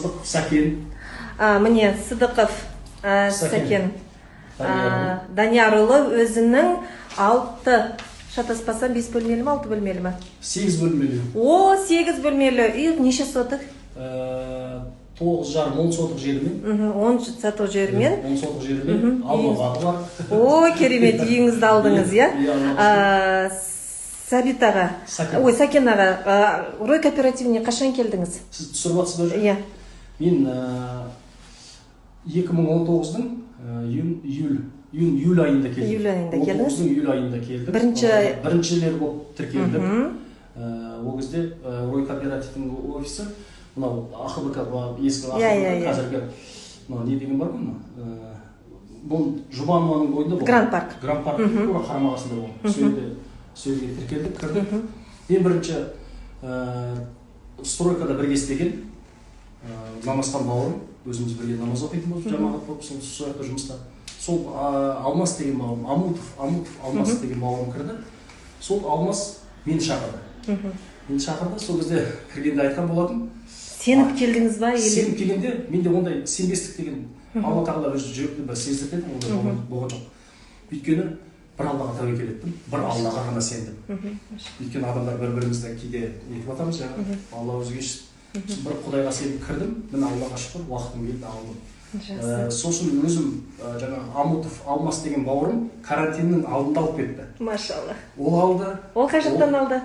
Сыдықов Сәкен. Міне Сыдықов Сәкен Даниярұлы өзінің 6, шатаспасам 5 бөлмелі ме, 6 бөлмелі ме? 8 бөлмелі. О, 8 бөлмелі. Үй неше сотық? 9,5 10 сотық жерімен. 10 сотық жерімен. 10 сотық жерімен. Алма бар. О, керемет, үйіңізді алдыңыз, иә? Сәбит аға, ой, Сәкен аға, Рой кооперативіне қашан келдіңіз? Сіз түсіріп атсыз ба? Иә. Мен 2019-дың июль айында келдім. Июль айында келдіңіз? 19-дың июль айында келдім. Біріншілер болып тіркелдім. Ол кезде Рой кооперативтің офисі, мынау АХБК ескі АХБК, қазіргі не деген бар ғой? Бұл Жұбанованың бойында бұл. Гранд парк. Гранд парк, қарамағасында бұл. Сөзге тіркелдік, кірдік. Ең бірінші стройкада бірге істеген намазхан бауырым, өзіміз бірге намаз оқитын болып, жамағат болып, сол стройка жұмыста. Сол Алмас деген бауырым, Алмас деген бауырым кірді. Сол Алмас мені шақырды. Сол кезде кіргенде айтқан болатын. Сеніп келдіңіз ба? Сеніп келгенде, менде ондай сенбестік деген Алла тағала өзі жүректі бір сездіртеді, ондай болған жоқ. Өйткені бір Аллаға тәуекел еттім, бір Аллаға ғана сендім. Өйткені адамдар бір-бірімізді кейде етіп атамыз жаңа, Алла өзге бір Құдайға сеніп кірдім, мен Аллаға шүкір, уақытым келді алдым. Сосын өзім жаңа Алмас деген бауырым карантиннің алдында алып кетті. Машалла. Ол алды. Ол қай жақтан алды?